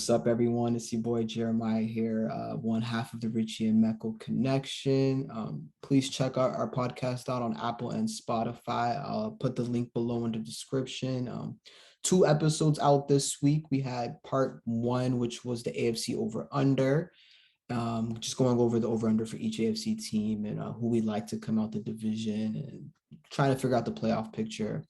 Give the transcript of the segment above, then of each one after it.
What's up, everyone? It's your boy Jeremiah here, one half of the Richie and Mecco connection. Please check out our podcast out on Apple and Spotify. I'll put the link below in the description. 2 episodes out this week. We had part 1, which was the AFC over-under. Just going over the over-under for each AFC team and who we'd like to come out the division and trying to figure out the playoff picture.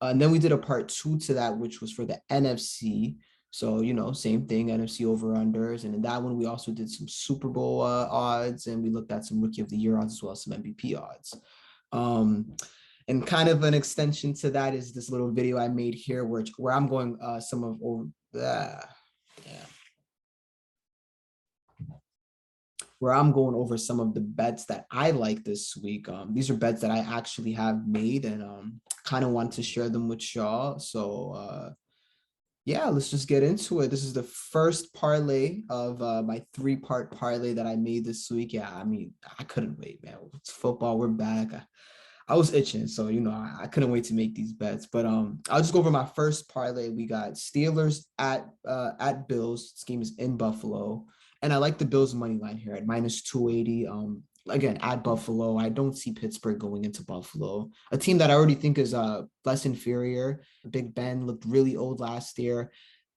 And then we did a part 2 to that, which was for the NFC. So, same thing, NFC over-unders. And in that one, we also did some Super Bowl odds, and we looked at some Rookie of the Year odds as well as some MVP odds. And kind of an extension to that is this little video I made here where I'm going where I'm going over some of the bets that I like this week. These are bets that I actually have made and kind of want to share them with y'all. So, yeah, let's just get into it. This is the first parlay of my 3-part parlay that I made this week. Yeah, I mean, I couldn't wait, man. It's football. We're back. I was itching, so, I couldn't wait to make these bets. But I'll just go over my first parlay. We got Steelers at Bills. This game is in Buffalo. And I like the Bills money line here at -280. Again, at Buffalo, I don't see Pittsburgh going into Buffalo, a team that I already think is less inferior. Big Ben looked really old last year.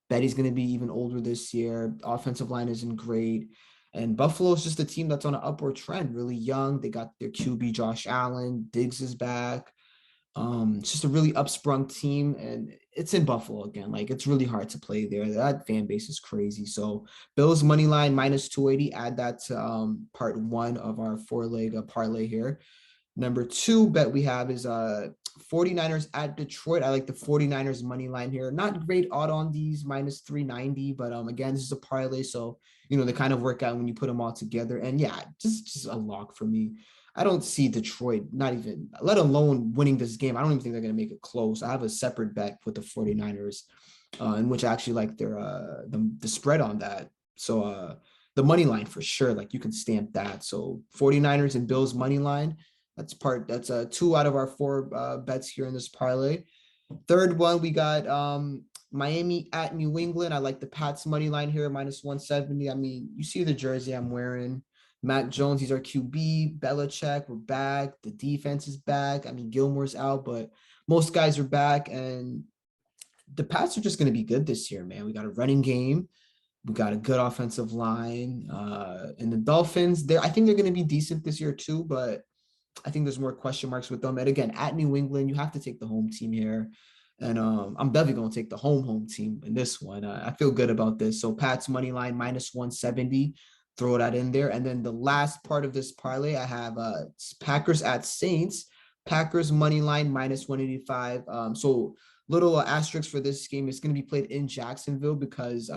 Bet he's going to be even older this year. Offensive line isn't great. And Buffalo is just a team that's on an upward trend, really young. They got their QB, Josh Allen. Diggs is back. It's just a really upsprung team, and it's in Buffalo again. Like, it's really hard to play there. That fan base is crazy. So Bills money line -280. Add that to part 1 of our 4-leg parlay here. Number 2 bet we have is 49ers at Detroit. I like the 49ers money line here. Not great odd on these, -390, but again, this is a parlay, so they kind of work out when you put them all together. And yeah, just a lock for me. I don't see Detroit, not even, let alone winning this game. I don't even think they're going to make it close. I have a separate bet with the 49ers, in which I actually like their the spread on that. So the money line for sure, like you can stamp that. So 49ers and Bills money line, that's 2 out of our 4 bets here in this parlay. Third one, we got Miami at New England. I like the Pats money line here, -170. I mean, you see the jersey I'm wearing. Mac Jones, he's our QB. Belichick, we're back. The defense is back. I mean, Gilmore's out, but most guys are back. And the Pats are just going to be good this year, man. We got a running game. We got a good offensive line. And the Dolphins, I think they're going to be decent this year too, but I think there's more question marks with them. And again, at New England, you have to take the home team here. And I'm definitely going to take the home team in this one. I feel good about this. So Pats money line -170. Throw that in there. And then the last part of this parlay, I have Packers at Saints. Packers money line -185. So little asterisk for this game. It's going to be played in Jacksonville because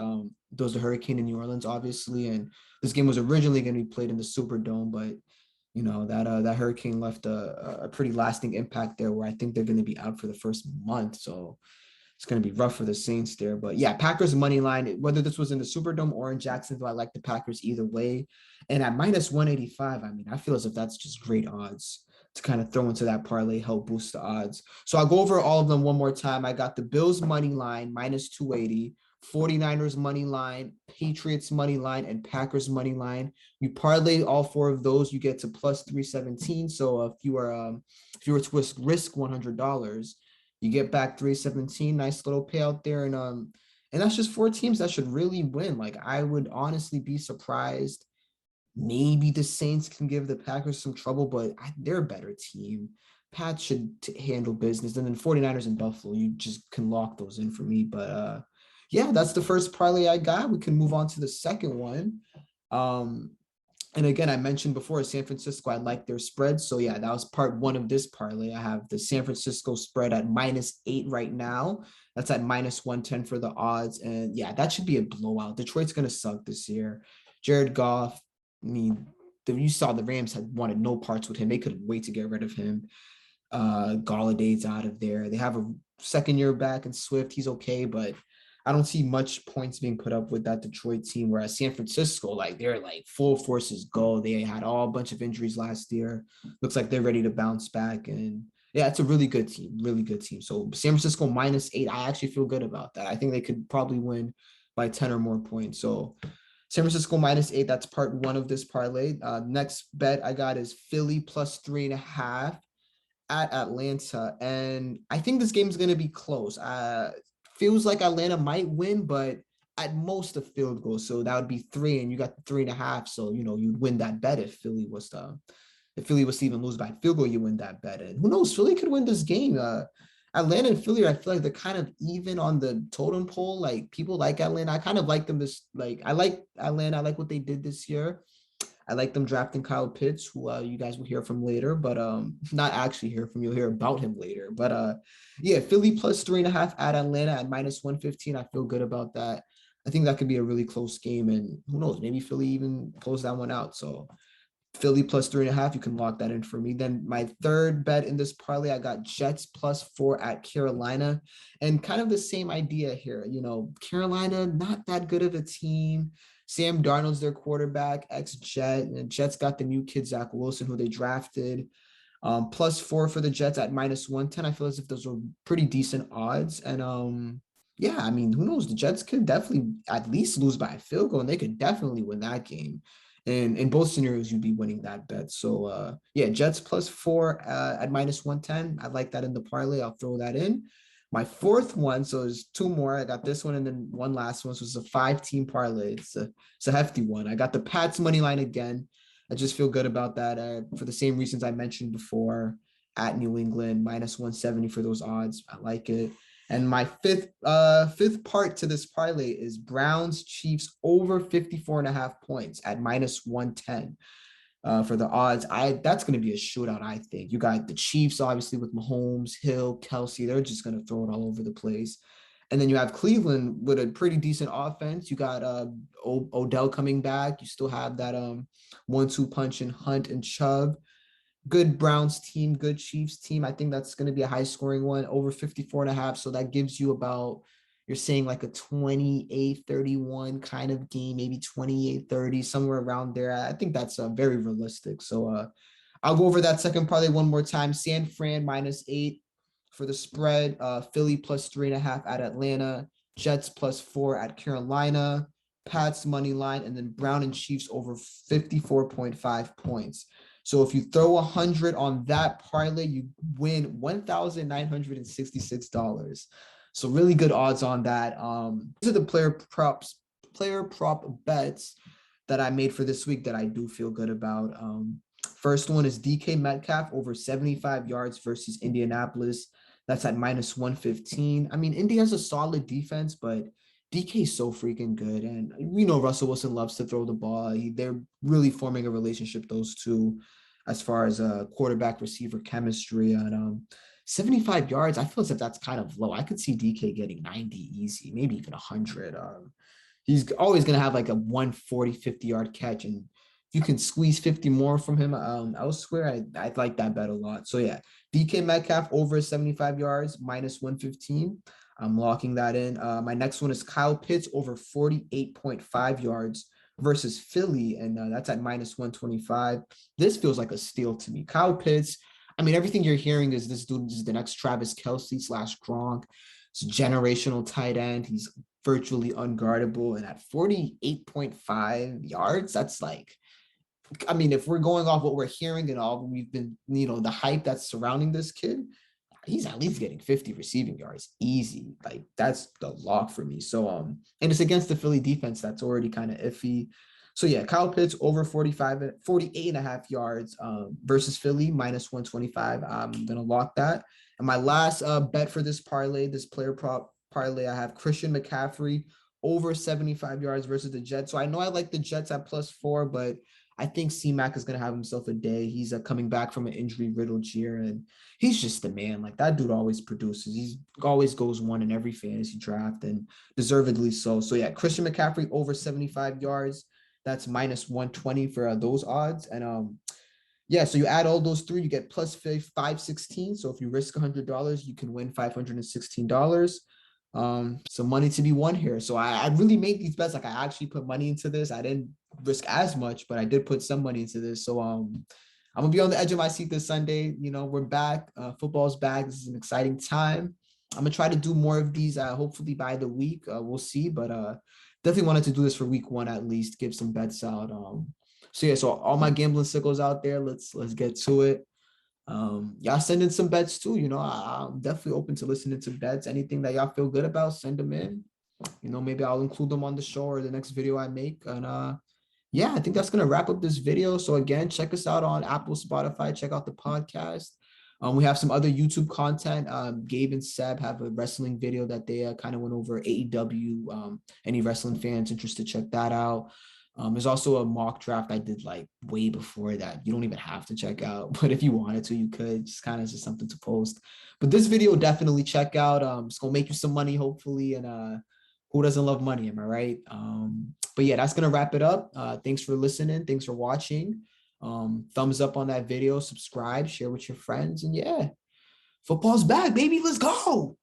there's a hurricane in New Orleans, obviously. And this game was originally going to be played in the Superdome, but that hurricane left a pretty lasting impact there where I think they're going to be out for the first month. So it's going to be rough for the Saints there. But yeah, Packers money line, whether this was in the Superdome or in Jacksonville, I like the Packers either way. And at -185, I mean, I feel as if that's just great odds to kind of throw into that parlay, help boost the odds. So I'll go over all of them one more time. I got the Bills money line -280, 49ers money line, Patriots money line, and Packers money line. You parlay all 4 of those, you get to +317. So if you were to risk $100, you get back 317, nice little payout there. And that's just 4 teams that should really win. Like, I would honestly be surprised. Maybe the Saints can give the Packers some trouble, but they're a better team. Pats should handle business. And then 49ers and Buffalo, you just can lock those in for me. But yeah, that's the first parlay I got. We can move on to the second one. And again, I mentioned before, San Francisco, I like their spread. So yeah, that was part 1 of this parlay. I have the San Francisco spread at -8 right now. That's at -110 for the odds. And yeah, that should be a blowout. Detroit's going to suck this year. Jared Goff, I mean, you saw the Rams had wanted no parts with him. They couldn't wait to get rid of him. Galladay's out of there. They have a second year back in Swift. He's okay, but I don't see much points being put up with that Detroit team, whereas San Francisco, like, they're like full forces go. They had a bunch of injuries last year. Looks like they're ready to bounce back. And yeah, it's a really good team, really good team. So San Francisco -8, I actually feel good about that. I think they could probably win by 10 or more points. So San Francisco -8. That's part one of this parlay. Next bet I got is Philly +3.5 at Atlanta. And I think this game is going to be close. Feels like Atlanta might win, but at most a field goal. So that would be 3, and you got the 3.5. So, you'd win that bet if Philly was to even lose by a field goal, you win that bet. And who knows, Philly could win this game. Atlanta and Philly, I feel like they're kind of even on the totem pole. Like, people like Atlanta. I kind of like them I like Atlanta. I like what they did this year. I like them drafting Kyle Pitts, who you guys will hear from later, but not actually hear from. You'll hear about him later. But yeah, Philly +3.5 at Atlanta at -115. I feel good about that. I think that could be a really close game, and who knows, maybe Philly even pulls that one out. So Philly +3.5, you can lock that in for me. Then my third bet in this parlay, I got Jets +4 at Carolina, and kind of the same idea here. Carolina, not that good of a team. Sam Darnold's their quarterback, ex-Jet, and Jets got the new kid, Zach Wilson, who they drafted. +4 for the Jets at -110. I feel as if those are pretty decent odds. And yeah, I mean, who knows? The Jets could definitely at least lose by a field goal, and they could definitely win that game. And in both scenarios, you'd be winning that bet. So yeah, Jets +4 at -110. I like that in the parlay. I'll throw that in. My fourth one, so there's two more. I got this one and then one last one. So it's a 5-team parlay. It's a hefty one. I got the Pats money line again. I just feel good about that for the same reasons I mentioned before. At New England, -170 for those odds. I like it. And my fifth part to this parlay is Browns Chiefs over 54.5 points at -110 for the odds. That's going to be a shootout, I think. You got the Chiefs, obviously, with Mahomes, Hill, Kelsey. They're just going to throw it all over the place. And then you have Cleveland with a pretty decent offense. You got Odell coming back. You still have that 1-2 punch in Hunt and Chubb. Good Browns team, good Chiefs team. I think that's going to be a high scoring one, over 54.5. So that gives you about, you're saying like a 28-31 kind of game, maybe 28-30, somewhere around there. I think that's very realistic. So I'll go over that second parlay one more time. San Fran -8 for the spread. Philly +3.5 at Atlanta. Jets +4 at Carolina. Pats money line, and then Brown and Chiefs over 54.5 points. So if you throw 100 on that parlay, you win $1,966. So really good odds on that. These are the player prop bets that I made for this week that I do feel good about. First one is DK Metcalf over 75 yards versus Indianapolis. That's at -115. I mean, Indy has a solid defense, but DK is so freaking good. And we know Russell Wilson loves to throw the ball. They're really forming a relationship, those two, as far as quarterback receiver chemistry. And 75 yards, I feel as if that's kind of low. I could see DK getting 90 easy, maybe even 100. He's always going to have like a 140, 50-yard catch. And if you can squeeze 50 more from him elsewhere, I'd like that bet a lot. So yeah, DK Metcalf over 75 yards, -115. I'm locking that in. My next one is Kyle Pitts over 48.5 yards versus Philly, and that's at -125. This feels like a steal to me. Kyle Pitts, I mean, everything you're hearing is this dude is the next Travis Kelce / Gronk. It's a generational tight end. He's virtually unguardable, and at 48.5 yards, that's like, I mean, if we're going off what we're hearing and all we've been, the hype that's surrounding this kid, he's at least getting 50 receiving yards easy. Like, that's the lock for me. So and it's against the Philly defense that's already kind of iffy. So yeah, Kyle Pitts over 48.5 yards versus Philly -125. I'm gonna lock that. And my last bet for this parlay, this player prop parlay, I have Christian McCaffrey over 75 yards versus the Jets. So I know I like the Jets at +4, but I think C-Mac is going to have himself a day. He's coming back from an injury-riddled year, and he's just the man. Like, that dude always produces. He always goes one in every fantasy draft, and deservedly so. So, yeah, Christian McCaffrey over 75 yards. That's -120 for those odds. And, yeah, so you add all those three, you get plus 516. So if you risk $100, you can win $516. Some money to be won here. So I really made these bets. Like, I actually put money into this. I didn't risk as much, but I did put some money into this. So I'm gonna be on the edge of my seat this Sunday. We're back. Football's back. This is an exciting time. I'm gonna try to do more of these hopefully by the week. We'll see, but definitely wanted to do this for week 1 at least, give some bets out. So yeah, so all my gambling sickles out there, let's get to it. Y'all send in some bets too. You know, I'm definitely open to listening to bets. Anything that y'all feel good about, send them in. You know, maybe I'll include them on the show or the next video I make. And yeah, I think that's gonna wrap up this video. So again, check us out on Apple, Spotify, check out the podcast. We have some other YouTube content. Gabe and Seb have a wrestling video that they kind of went over AEW. Any wrestling fans interested, check that out. There's also a mock draft I did like way before that. You don't even have to check out, but if you wanted to, you could. Just kind of just something to post. But this video, definitely check out. It's gonna make you some money, hopefully, and who doesn't love money? Am I right? But yeah, that's gonna wrap it up. Thanks for listening. Thanks for watching. Thumbs up on that video, subscribe, share with your friends, and yeah, football's back, baby. Let's go.